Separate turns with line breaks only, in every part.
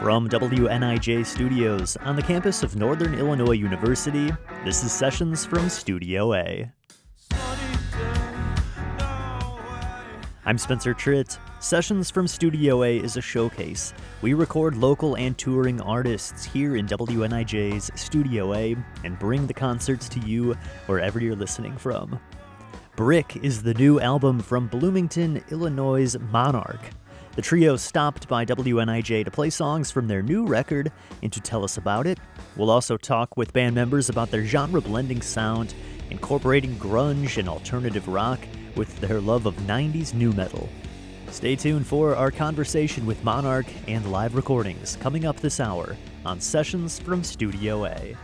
From WNIJ Studios on the campus of Northern Illinois University, this is Sessions from Studio A. I'm Spencer Tritt. Sessions from Studio A is a showcase. We record local and touring artists here in WNIJ's Studio A and bring the concerts to you wherever you're listening from. Brick is the new album from Bloomington, Illinois' Monarch. The trio stopped by WNIJ to play songs from their new record and to tell us about it. We'll also talk with band members about their genre-blending sound, incorporating grunge and alternative rock with their love of 90s nu metal. Stay tuned for our conversation with Monarch and live recordings coming up this hour on Sessions from Studio A.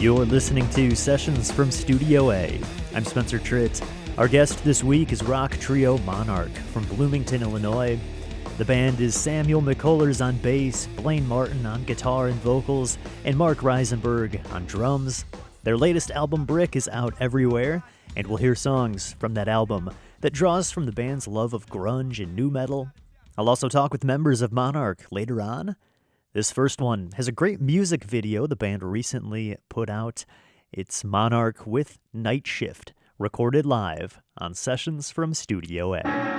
You're listening to Sessions from Studio A. I'm Spencer Tritt. Our guest this week is rock trio Monarch from Bloomington, Illinois. The band is Samuel McCullers on bass, Blaine Martin on guitar and vocals, and Mark Reisenberg on drums. Their latest album, Brick, is out everywhere, and we'll hear songs from that album that draws from the band's love of grunge and nu metal. I'll also talk with members of Monarch later on. This first one has a great music video the band recently put out. It's Monarch with Night Shift, recorded live on Sessions from Studio A.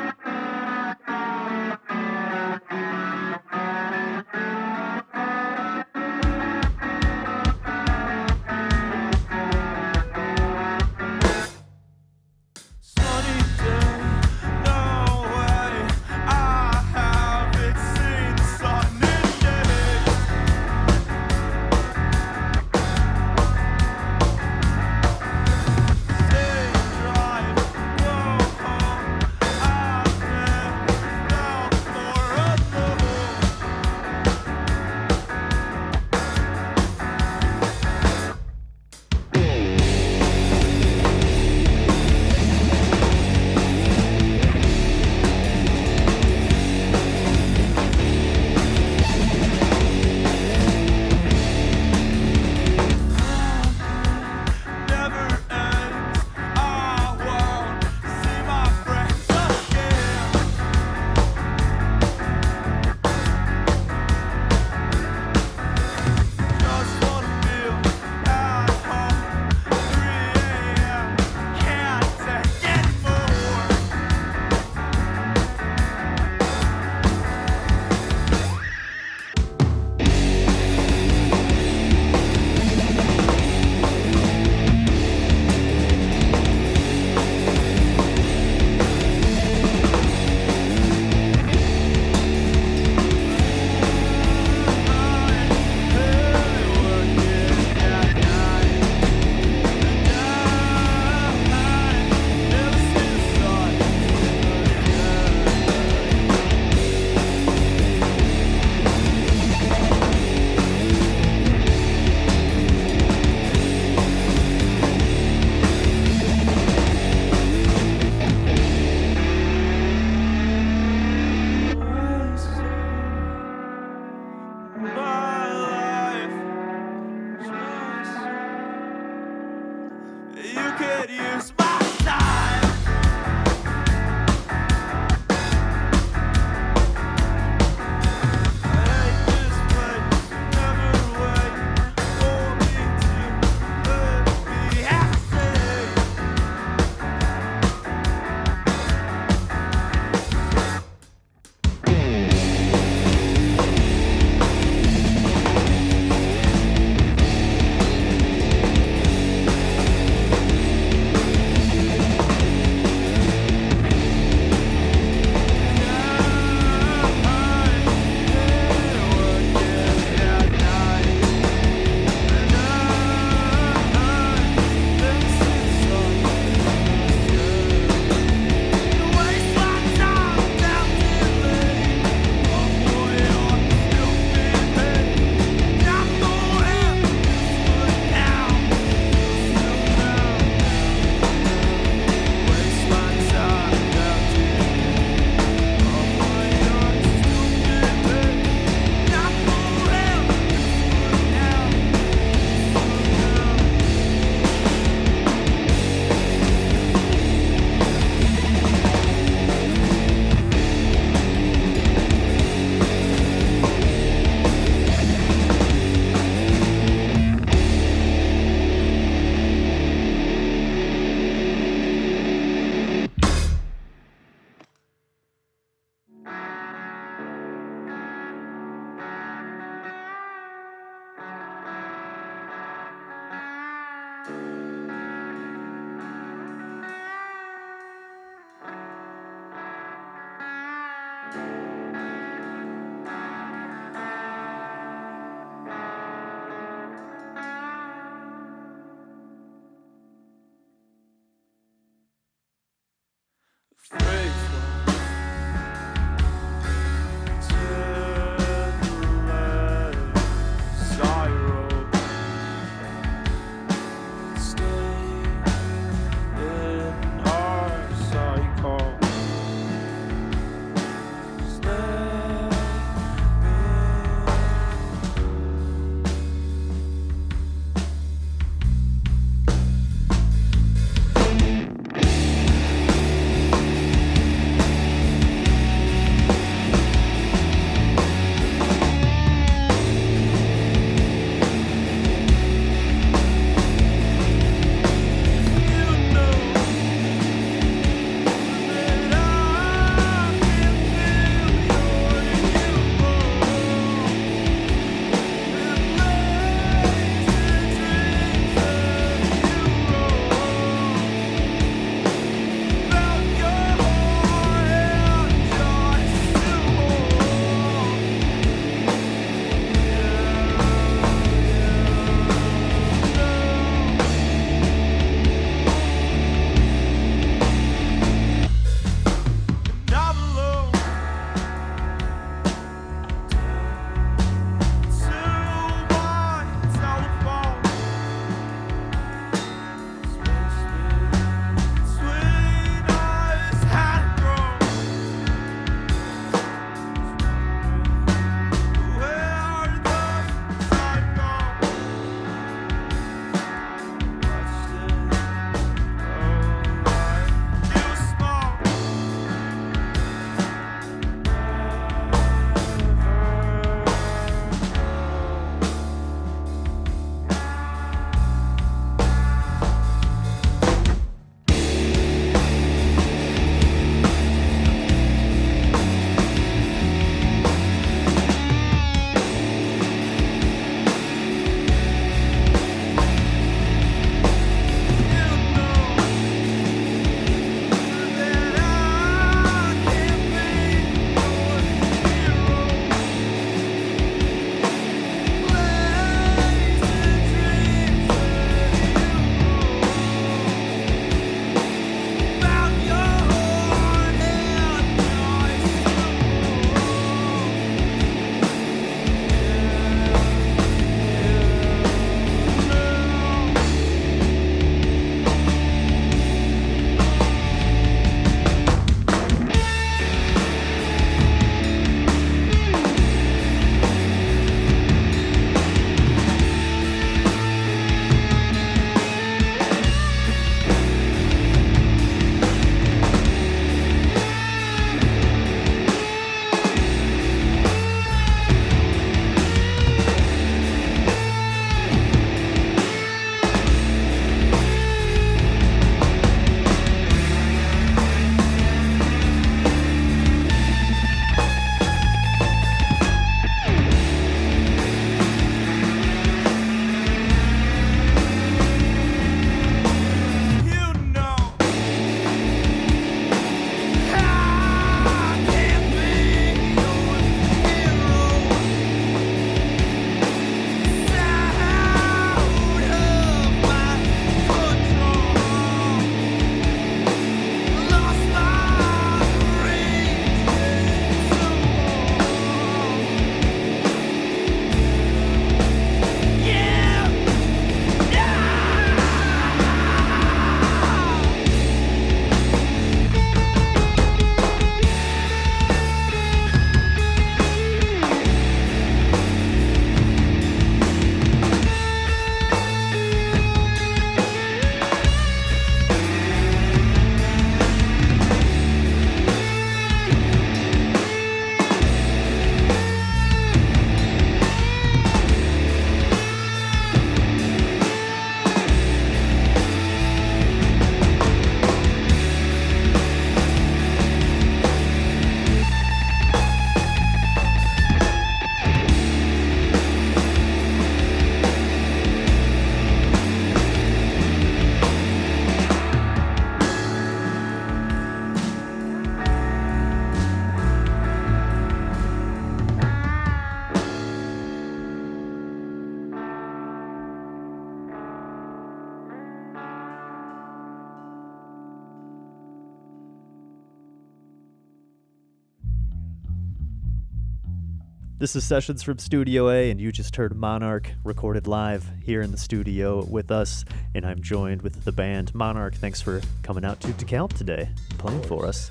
This is Sessions from Studio A, and you just heard Monarch recorded live here in the studio with us, and I'm joined with the band Monarch. Thanks for coming out to DeKalb today, playing for us.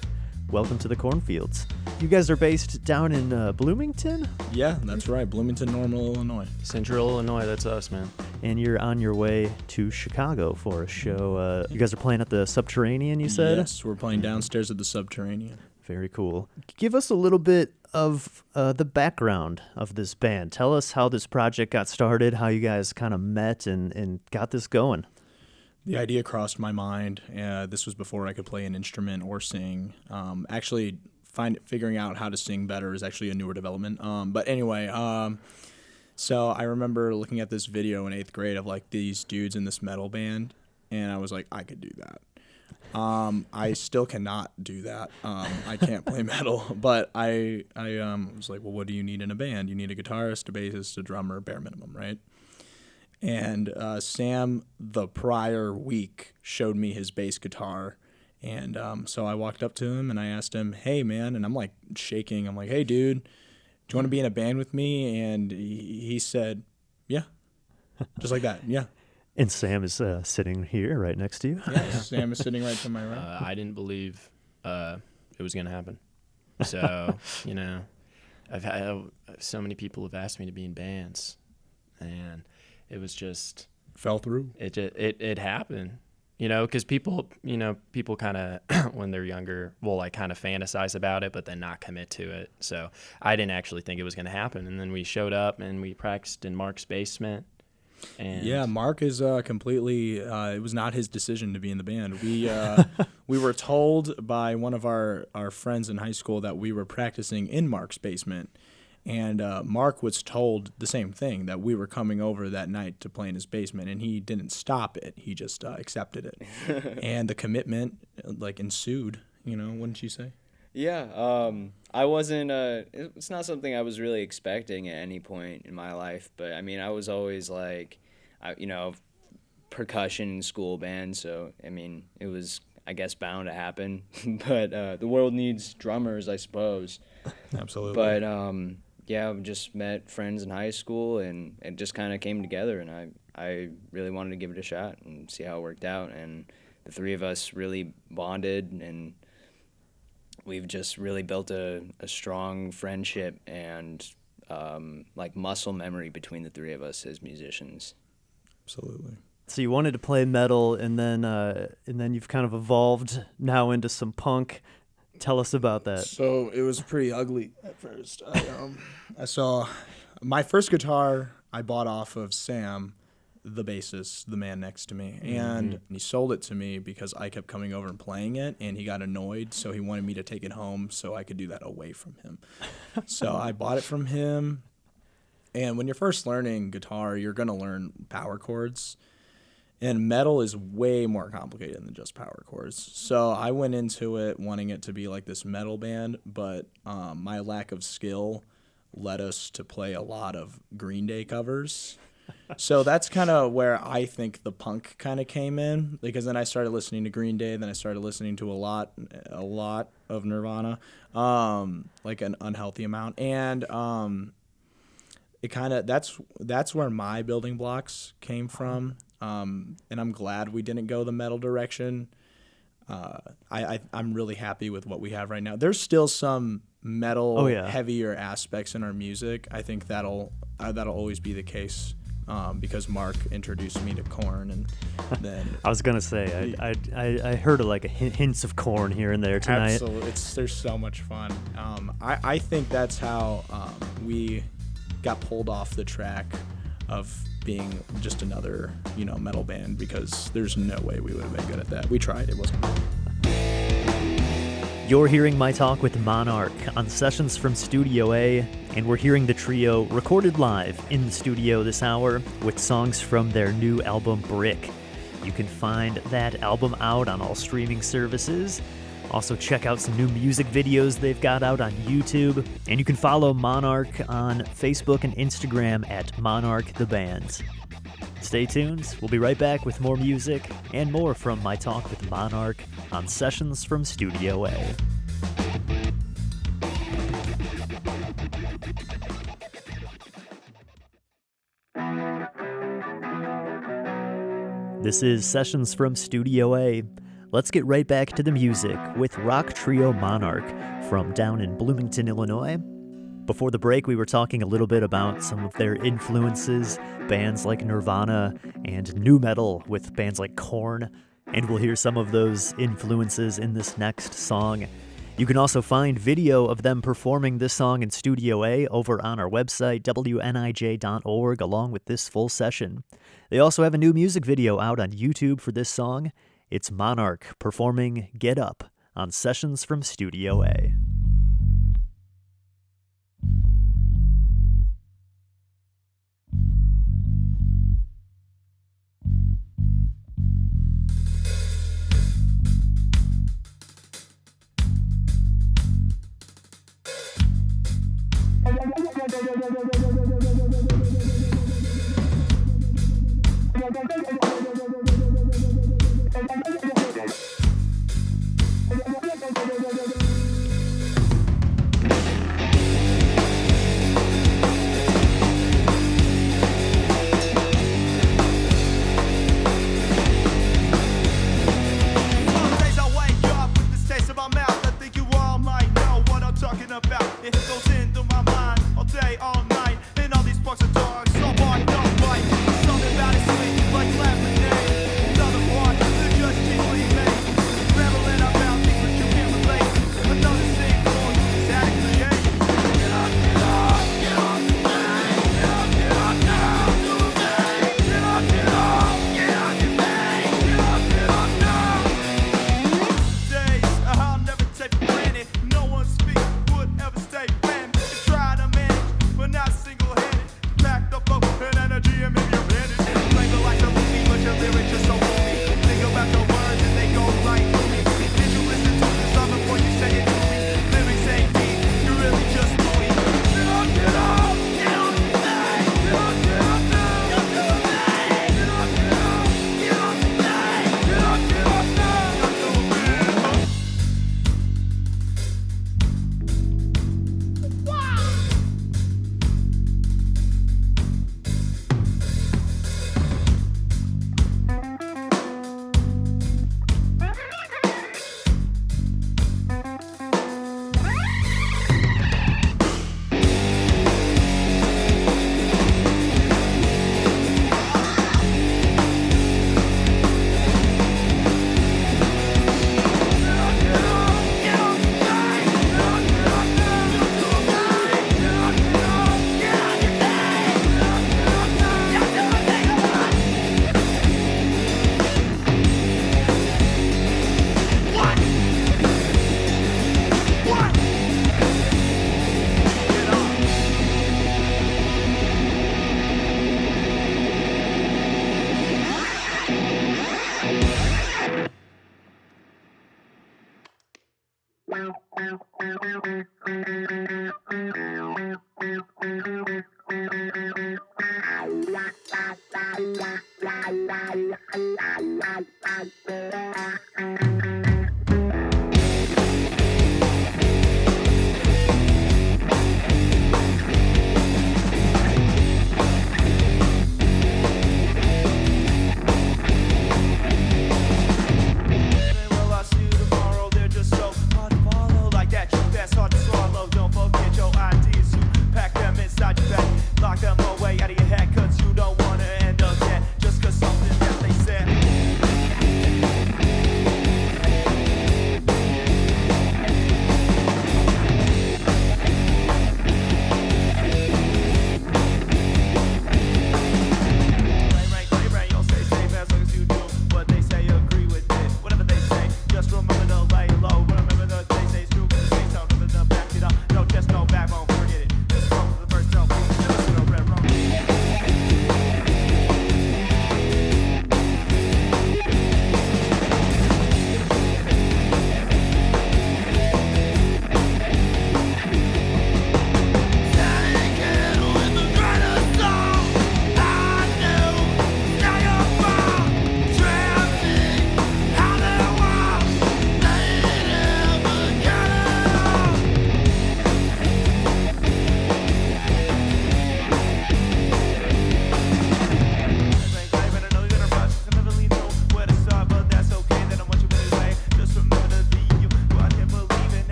Welcome to the cornfields. You guys are based down in Bloomington?
Yeah, that's right. Bloomington, Normal, Illinois.
Central Illinois, that's us, man.
And you're on your way to Chicago for a show. You guys are playing at the Subterranean, you said?
Yes, we're playing downstairs at the Subterranean.
Very cool. Give us a little bit of the background of this band. Tell us how this project got started, how you guys kind of met and got this going.
The idea crossed my mind. This was before I could play an instrument or sing. Actually, figuring out how to sing better is actually a newer development. But anyway, so I remember looking at this video in 8th grade of like these dudes in this metal band, and I was like, I could do that. I still cannot do that. I can't play metal, but I was like, well, what do you need in a band? You need a guitarist, a bassist, a drummer, bare minimum, right? And Sam, the prior week, showed me his bass guitar. And so I walked up to him and I asked him, hey, man, and I'm like shaking. I'm like, hey, dude, do you want to be in a band with me? And he said, yeah, just like that, yeah.
And Sam is sitting here right next to you.
Yeah, Sam is sitting right to my right.
I didn't believe it was going to happen. So, you know, I've had so many people have asked me to be in bands, and it was just
fell through.
It happened, you know, because people kind of when they're younger will like kind of fantasize about it, but then not commit to it. So I didn't actually think it was going to happen, and then we showed up and we practiced in Mark's basement. And
yeah, Mark is completely. It was not his decision to be in the band. We were told by one of our friends in high school that we were practicing in Mark's basement, and Mark was told the same thing, that we were coming over that night to play in his basement, and he didn't stop it. He just accepted it, and the commitment like ensued. You know, wouldn't you say?
Yeah, I wasn't, it's not something I was really expecting at any point in my life, but I mean, I was always like, percussion school band, so I mean, it was, I guess, bound to happen, but the world needs drummers, I suppose.
Absolutely.
But yeah, I just met friends in high school, and it just kind of came together, and I really wanted to give it a shot and see how it worked out, and the three of us really bonded, and we've just really built a strong friendship and like muscle memory between the three of us as musicians.
Absolutely.
So you wanted to play metal, and then you've kind of evolved now into some punk. Tell us about that.
So it was pretty ugly at first. I saw my first guitar I bought off of Sam, the bassist, the man next to me, and he sold it to me because I kept coming over and playing it, and he got annoyed, so he wanted me to take it home so I could do that away from him. So I bought it from him, and when you're first learning guitar, you're going to learn power chords, and metal is way more complicated than just power chords. So I went into it wanting it to be like this metal band, but my lack of skill led us to play a lot of Green Day covers. So that's kind of where I think the punk kind of came in, because then I started listening to Green Day, then I started listening to a lot of Nirvana, like an unhealthy amount, and it kind of that's where my building blocks came from, and I'm glad we didn't go the metal direction. I'm really happy with what we have right now. There's still some metal heavier aspects in our music. I think that'll always be the case. Because Mark introduced me to Korn, and then
I was gonna say I heard like hints of Korn here and there tonight.
Absolutely, there's so much fun. I think that's how we got pulled off the track of being just another metal band, because there's no way we would have been good at that. We tried, it wasn't good.
You're hearing my talk with Monarch on Sessions from Studio A, and we're hearing the trio recorded live in the studio this hour with songs from their new album, Brick. You can find that album out on all streaming services. Also, check out some new music videos they've got out on YouTube, and you can follow Monarch on Facebook and Instagram at Monarch the Band. Stay tuned. We'll be right back with more music and more from my talk with Monarch on Sessions from Studio A. This is Sessions from Studio A. Let's get right back to the music with rock trio Monarch from down in Bloomington, Illinois. Before the break, we were talking a little bit about some of their influences, bands like Nirvana and nu metal with bands like Korn, and we'll hear some of those influences in this next song. You can also find video of them performing this song in Studio A over on our website, WNIJ.org, along with this full session. They also have a new music video out on YouTube for this song. It's Monarch performing Get Up on Sessions from Studio A.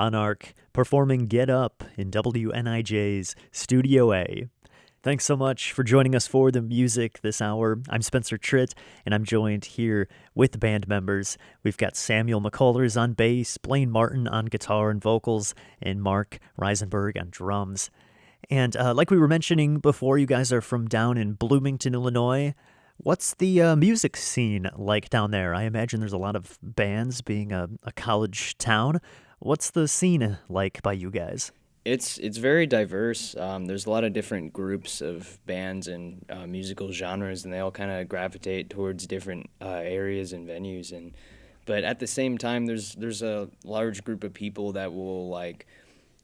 Monarch, performing Get Up in WNIJ's Studio A. Thanks so much for joining us for the music this hour. I'm Spencer Tritt, and I'm joined here with band members. We've got Samuel McCullers on bass, Blaine Martin on guitar and vocals, and Mark Reisenberg on drums. And like we were mentioning before, you guys are from down in Bloomington, Illinois. What's the music scene like down there? I imagine there's a lot of bands, being a college town. What's the scene like by you guys?
It's very diverse. There's a lot of different groups of bands and musical genres, and they all kind of gravitate towards different areas and venues. But at the same time, there's a large group of people that will like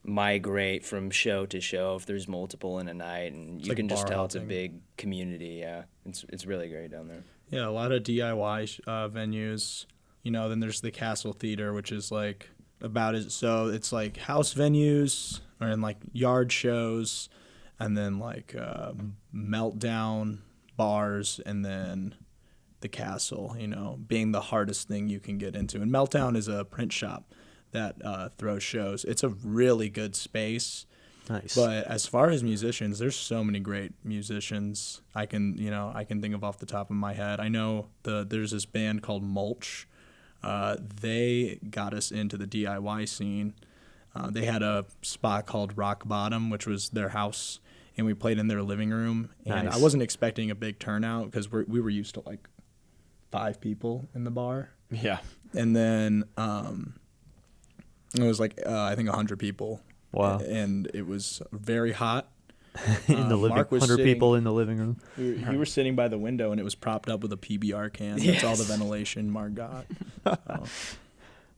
migrate from show to show if there's multiple in a night, and you
like
can just
bar
tell it's a
hopping.
Big community. Yeah, it's really great down there.
Yeah, a lot of DIY venues. Then there's the Castle Theater, which is like about it. So it's like house venues or in like yard shows, and then like meltdown bars, and then the Castle, being the hardest thing you can get into. And Meltdown is a print shop that throws shows. It's a really good space.
Nice.
But as far as musicians, there's so many great musicians I can think of off the top of my head. I know there's this band called Mulch. They got us into the DIY scene. They had a spot called Rock Bottom, which was their house, and we played in their living room. And
Nice.
I wasn't expecting a big turnout because we were used to like 5 people in the bar.
Yeah.
And then it was like I think 100 people.
Wow.
And it was very hot.
In the living,
Mark was
100 people in the living room.
You were sitting by the window, and it was propped up with a PBR can. That's all the ventilation Mark got.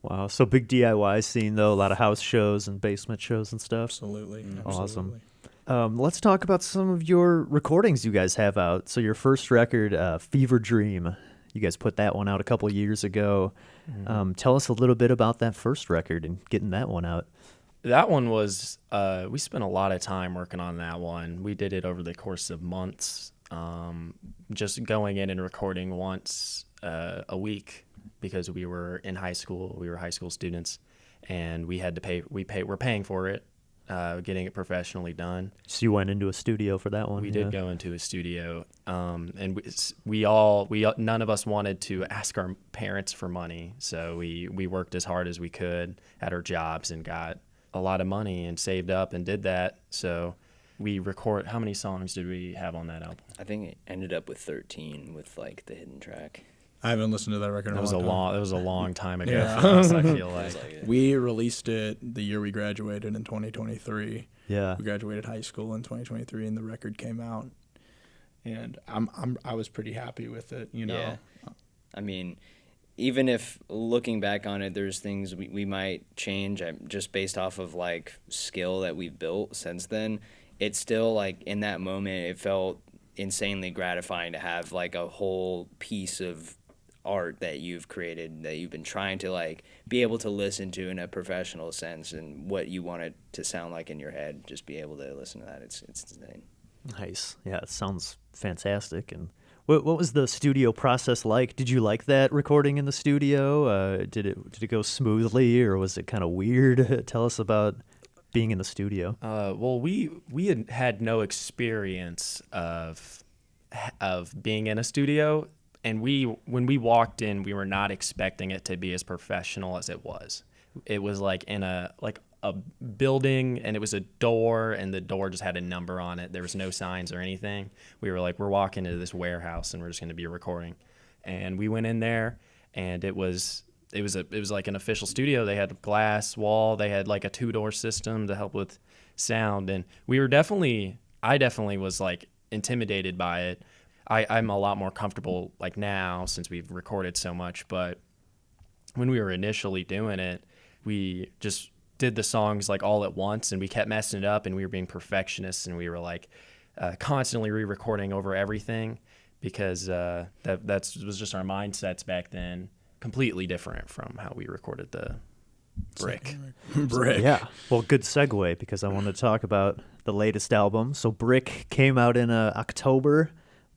Wow, so big DIY scene though, a lot of house shows and basement shows and stuff.
Absolutely.
Awesome. Let's talk about some of your recordings you guys have out. So your first record, Fever Dream, you guys put that one out a couple years ago. Tell us a little bit about that first record and getting that one out.
That one was, we spent a lot of time working on that one. We did it over the course of months, just going in and recording once a week because we were in high school. We were high school students, and we had to pay. We're paying for it, getting it professionally done.
So you went into a studio for that one?
We did go into a studio, and we none of us wanted to ask our parents for money, so we worked as hard as we could at our jobs and got a lot of money and saved up and did that. So we record. How many songs did we have on that album?
I think it ended up with 13 with like the hidden track.
I haven't listened to that record in
That was
a
a long time ago
Yeah.
for us, I feel like.
We released it the year we graduated in 2023.
Yeah.
We graduated high school in 2023, and the record came out. And I was pretty happy with it,
Yeah. I mean, even if looking back on it, there's things we might change just based off of like skill that we've built since then. It's still like in that moment, it felt insanely gratifying to have like a whole piece of art that you've created that you've been trying to like be able to listen to in a professional sense, and what you want it to sound like in your head, just be able to listen to that. It's insane.
Nice. Yeah, it sounds fantastic. And what was the studio process like? Did you like that recording in the studio? Did it go smoothly, or was it kind of weird? Tell us about being in the studio.
Well, we had no experience of being in a studio, and when we walked in, we were not expecting it to be as professional as it was. It was like in a building, and it was a door, and the door just had a number on it. There was no signs or anything. We were like, we're walking into this warehouse, and we're just going to be recording. And we went in there, and it was like an official studio. They had a glass wall. They had like a 2-door system to help with sound, and I definitely was like intimidated by it. I'm a lot more comfortable like now since we've recorded so much, but when we were initially doing it, we just did the songs like all at once, and we kept messing it up, and we were being perfectionists, and we were like constantly re-recording over everything because that was just our mindsets back then. Completely different from how we recorded the Brick.
Yeah. Well, good segue, because I want to talk about the latest album. So Brick came out in October.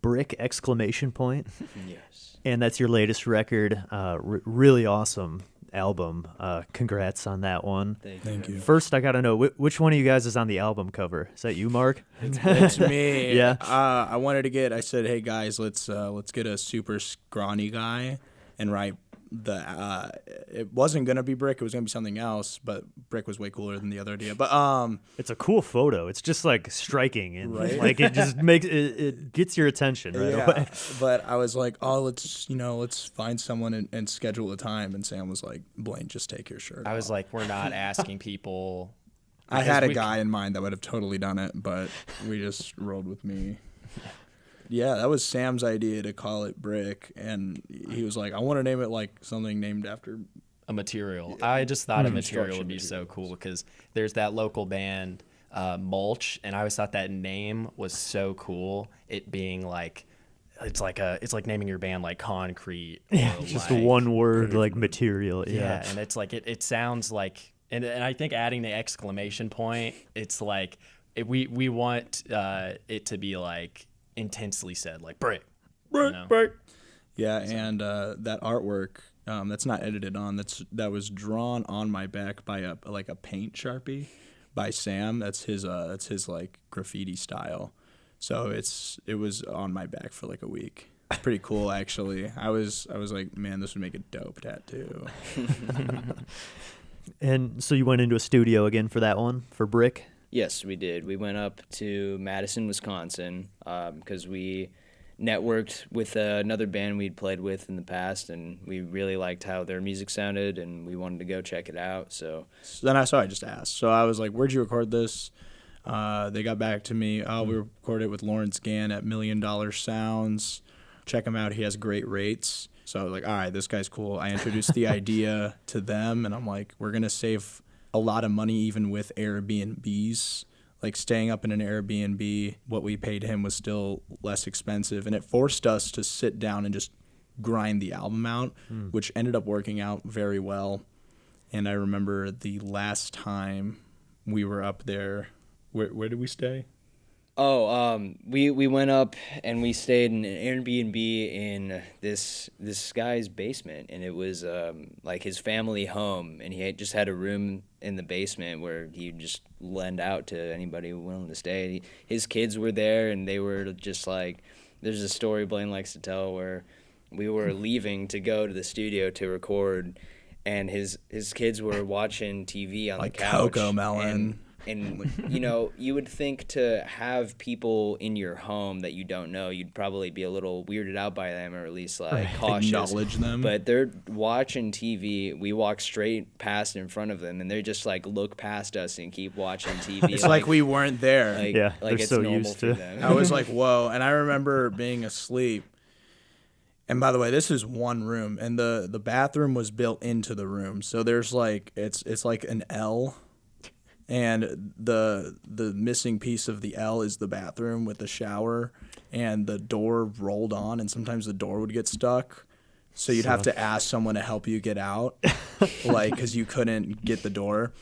Brick !
Yes.
And that's your latest record. Really awesome. album. Congrats on that one.
Thank you.
First, I got to know, which one of you guys is on the album cover? Is that you, Mark?
It's me.
Yeah.
I said, hey guys, let's get a super scrawny guy and write it wasn't gonna be Brick, it was gonna be something else, but Brick was way cooler than the other idea. But
it's a cool photo. It's just like striking and
Right?
like it just makes it gets your attention right away.
But I was like, oh, let's find someone and schedule a time. And Sam was like, Blaine, just take your shirt
I was
off.
like, we're not asking people.
I had a
we-
guy in mind that would have totally done it, but we just rolled with me. Yeah, that was Sam's idea to call it Brick, and he was like, I want to name it like something named after.
A material. I just thought a material
Construction
would be so
materials.
cool because there's that local band, Mulch, and I always thought that name was so cool. It being like, it's like naming your band like Concrete. Or
Just
like,
one word like material.
Yeah, and it's like it sounds like, and I think adding the exclamation point, it's like we want it to be like intensely said, like Brick.
Brick. Yeah, and that artwork that's not edited on. That was drawn on my back by a paint Sharpie by Sam. That's his like graffiti style. So it was on my back for like a week. It's pretty cool actually. I was like, man, this would make a dope tattoo.
And so you went into a studio again for that one, for Brick?
Yes, we did. We went up to Madison, Wisconsin, because we networked with another band we'd played with in the past, and we really liked how their music sounded, and we wanted to go check it out. So
Then I just asked. So I was like, where'd you record this? They got back to me. We recorded it with Lawrence Gann at $1 Million Sounds. Check him out. He has great rates. So I was like, all right, this guy's cool. I introduced the idea to them, and I'm like, we're going to save a lot of money even with Airbnbs. Like staying up in an Airbnb, what we paid him was still less expensive. And it forced us to sit down and just grind the album out, which ended up working out very well. And I remember the last time we were up there, where did we stay?
we went up and we stayed in an Airbnb in this guy's basement, and it was like his family home, and he just had a room in the basement where he just lend out to anybody willing to stay. His kids were there, and they were just like, there's a story Blaine likes to tell where we were leaving to go to the studio to record, and his kids were watching TV on
Like
the couch.
Cocomelon.
And you know, you would think to have people in your home that you don't know, you'd probably be a little weirded out by them, or at least like cautious.
Acknowledge them.
But they're watching TV. We walk straight past in front of them, and they just like look past us and keep watching TV.
It's like we weren't there.
Yeah,
like
they're
it's
so
normal
used
for
to-
them.
I was like, whoa. And I remember being asleep. And by the way, this is one room, and the bathroom was built into the room. So there's like, it's like an L, and the missing piece of the L is the bathroom with the shower, and the door rolled on, and sometimes the door would get stuck. So you'd have to ask someone to help you get out, like, because you couldn't get the door.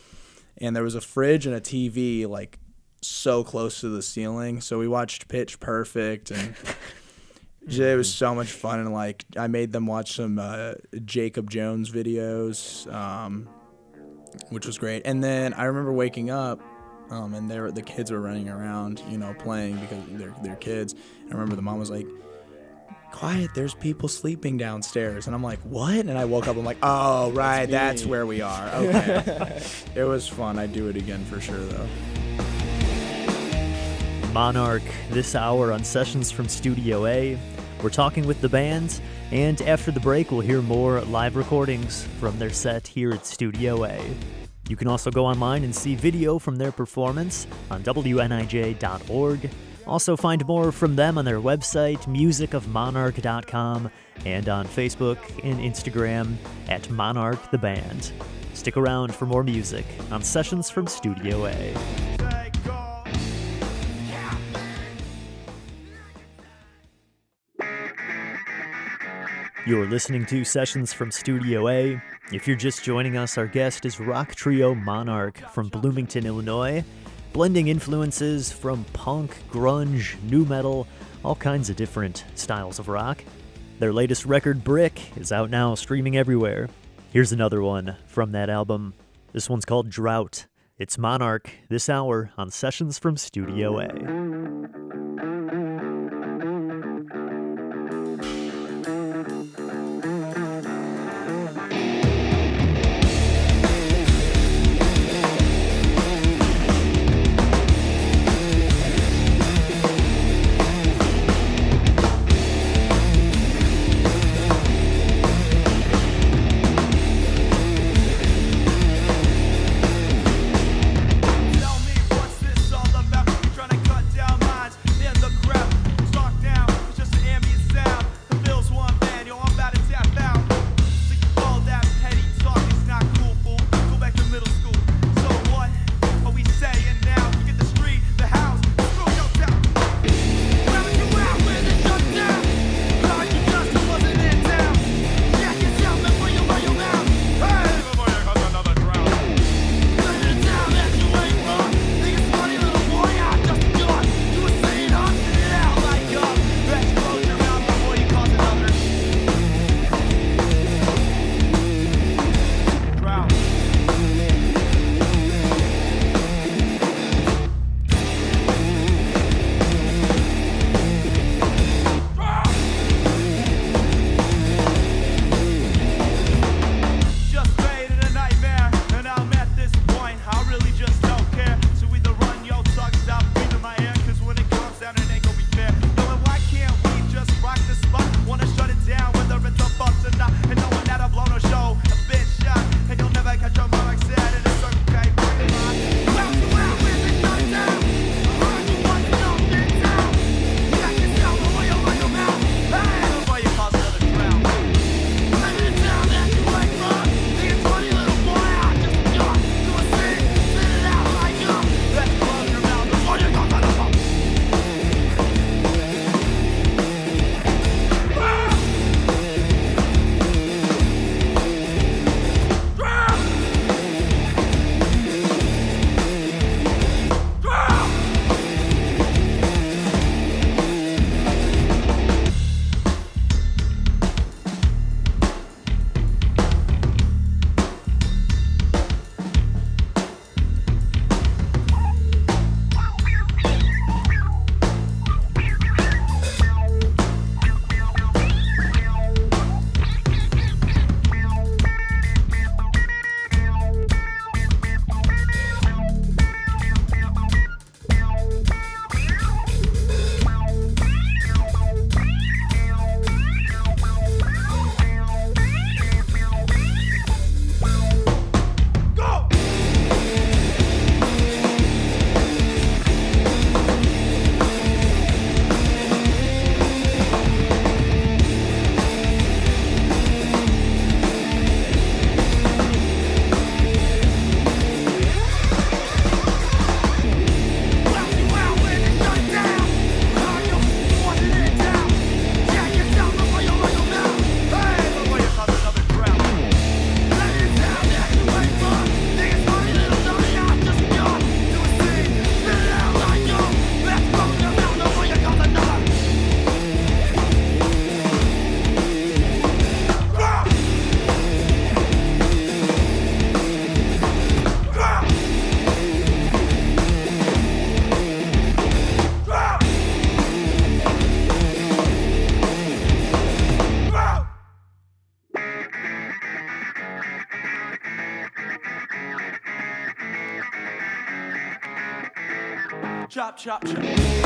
And there was a fridge and a TV, like, so close to the ceiling. So we watched Pitch Perfect, and it was so much fun. And, like, I made them watch some Jacob Jones videos, which was great. And then I remember waking up, and the kids were running around, you know, playing because they're kids. And I remember the mom was like, quiet, there's people sleeping downstairs. And I'm like, what? And I woke up, I'm like, oh, right, that's where we are. Okay. It was fun. I'd do it again for sure, though.
Monarch, this hour on Sessions from Studio A. We're talking with the band, and after the break, we'll hear more live recordings from their set here at Studio A. You can also go online and see video from their performance on WNIJ.org. Also find more from them on their website, musicofmonarch.com, and on Facebook and Instagram at Monarch the Band. Stick around for more music on Sessions from Studio A. You're listening to Sessions from Studio A. If you're just joining us, our guest is rock trio Monarch from Bloomington, Illinois, blending influences from punk, grunge, nu metal, all kinds of different styles of rock. Their latest record, Brick, is out now, streaming everywhere. Here's another one from that album. This one's called Drought. It's Monarch this hour on Sessions from Studio A.
Chop, chop, chop.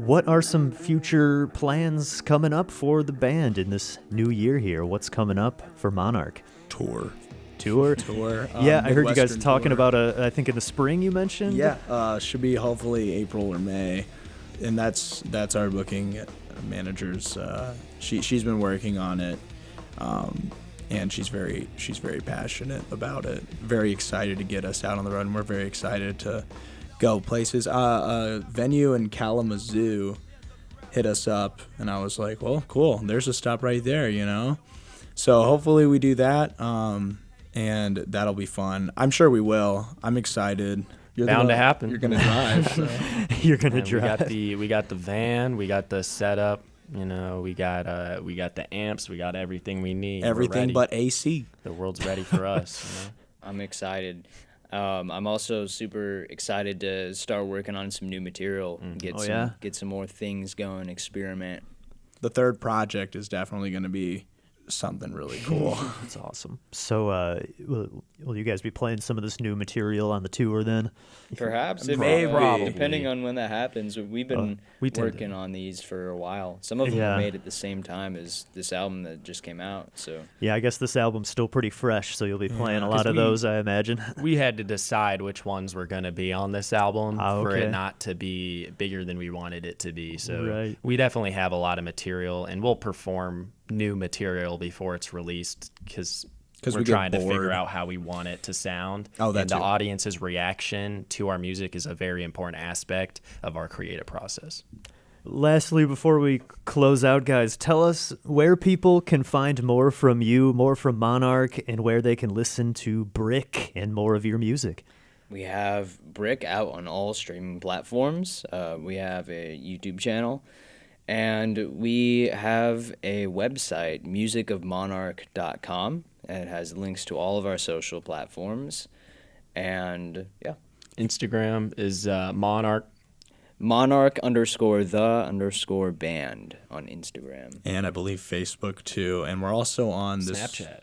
what are some future plans coming up for the band in this new year here? What's coming up for Monarch?
Tour.
Yeah, I heard you guys
Midwestern
talking
tour.
about I think in the spring you mentioned.
Yeah, should be hopefully April or May, and that's our booking manager's. She's been working on it, and she's very passionate about it. Very excited to get us out on the road, and we're very excited to go places. A venue in Kalamazoo hit us up, and I was like, well, cool. There's a stop right there, you know. So hopefully we do that. And that'll be fun. I'm sure we will. I'm excited.
Bound to happen.
You're gonna drive. So.
You're gonna
And
drive.
we got the van, we got the setup, you know, we got the amps, we got everything we need. We're
Everything
ready.
but AC.
The world's ready for us. You know?
I'm excited. I'm also super excited to start working on some new material, get some more things going, experiment.
The third project is definitely gonna be something really cool.
That's awesome. So, will you guys be playing some of this new material on the tour then?
Perhaps,
Maybe.
depending on when that happens. We've been
we tend
working on these for a while. Some of them
Yeah.
were made at the same time as this album that just came out. So
Yeah, I guess this album's still pretty fresh, so you'll be playing a
'cause
lot of
we-
those, I imagine.
We had to decide which ones were going to be on this album for
okay.
it not to be bigger than we wanted it to be. So
Right.
we definitely have a lot of material, and we'll perform new material before it's released because we're
we get
trying to
bored.
figure out how we want it to sound.
Oh, that
and the
too.
audience's reaction to our music is a very important aspect of our creative process.
Lastly, before we close out, guys, tell us where people can find more from you, more from Monarch, and where they can listen to Brick and more of your music.
we have Brick out on all streaming platforms. We have a YouTube channel. And we have a website, musicofmonarch.com. And it has links to all of our social platforms. And yeah,
Instagram is Monarch.
Monarch_the_band on Instagram.
And I believe Facebook too. And we're also on this
Snapchat.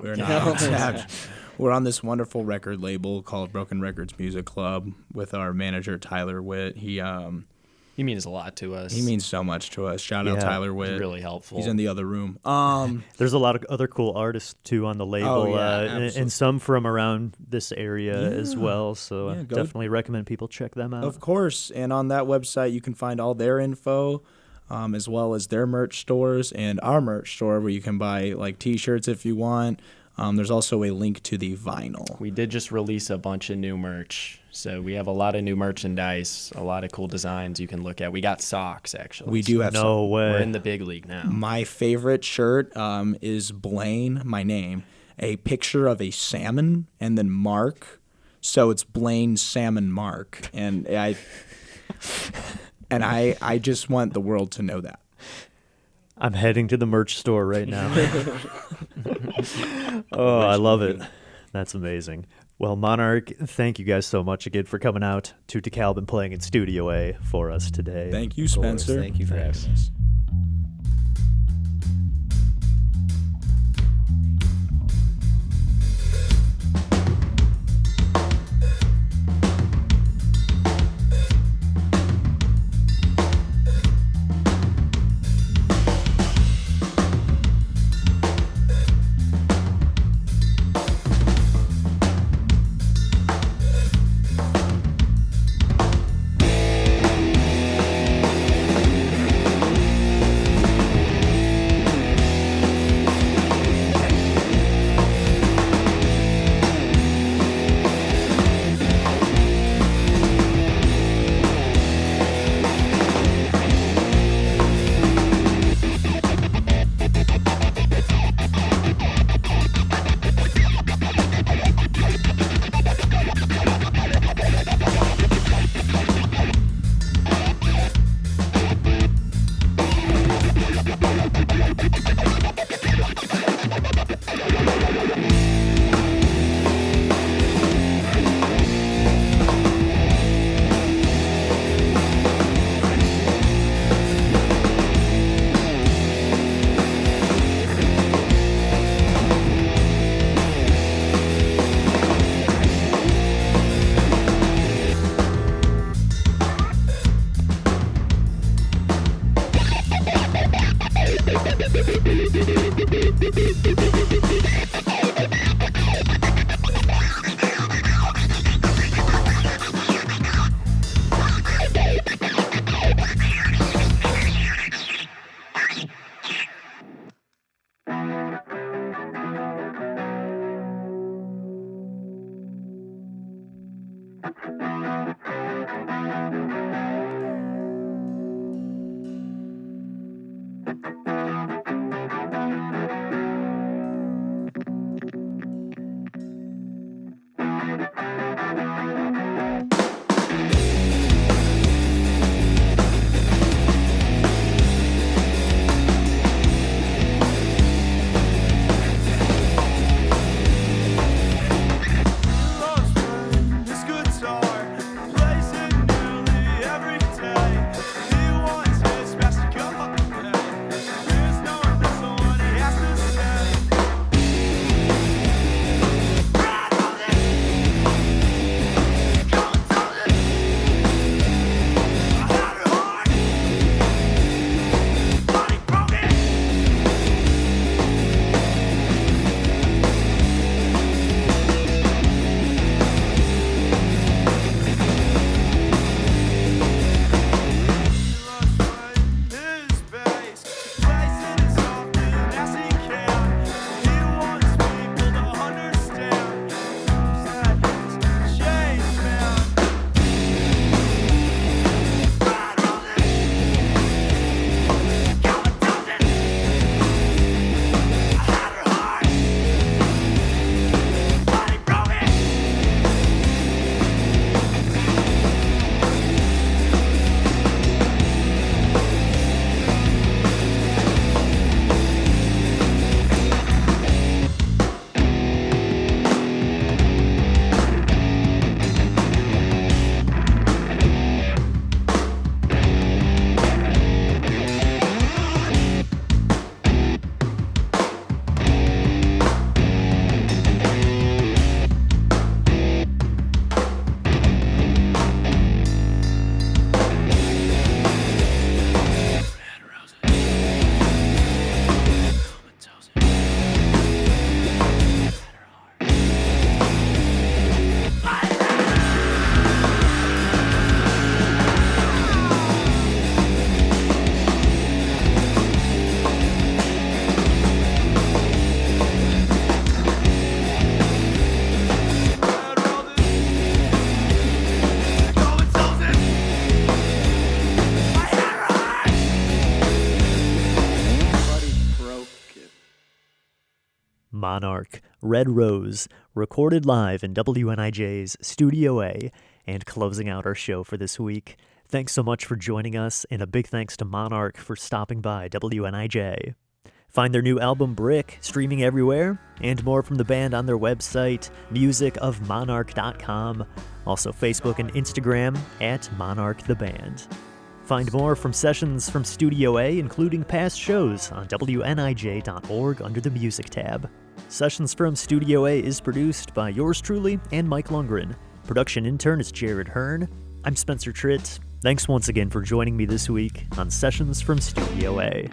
We're not on Snapchat. We're on this wonderful record label called Broken Records Music Club with our manager Tyler Witt.
He means a lot to us.
He means so much to us. Shout out
Yeah,
Tyler Witt.
He's really helpful.
He's in the other room.
There's a lot of other cool artists too on the label,
Oh, yeah,
and
absolutely.
some from around this area as well. So
Yeah, go-
definitely recommend people check them out.
Of course. And on that website, you can find all their info, as well as their merch stores and our merch store where you can buy like T-shirts if you want. There's also a link to the vinyl.
We did just release a bunch of new merch. So we have a lot of new merchandise, a lot of cool designs you can look at. We got socks, actually.
We do
So
have
No
We're
way.
in the big league now.
My favorite shirt is Blaine, my name, a picture of a salmon, and then Mark. So it's Blaine Salmon Mark. And I just want the world to know that.
I'm heading to the merch store right now. Oh, I love it. That's amazing. Well, Monarch, thank you guys so much again for coming out to DeKalb and playing in Studio A for us today.
Thank you,
Of course,
Spencer.
thank you for
Thanks.
having us.
Monarch, Red Rose, recorded live in WNIJ's Studio A, and closing out our show for this week. Thanks so much for joining us, and a big thanks to Monarch for stopping by WNIJ. Find their new album Brick streaming everywhere, and more from the band on their website, musicofmonarch.com, also Facebook and Instagram at Monarch the Band. Find more from sessions from Studio A, including past shows, on WNIJ.org under the Music tab. Sessions from Studio A is produced by yours truly and Mike Lundgren. Production intern is Jared Hearn. I'm Spencer Tritt. Thanks once again for joining me this week on Sessions from Studio A.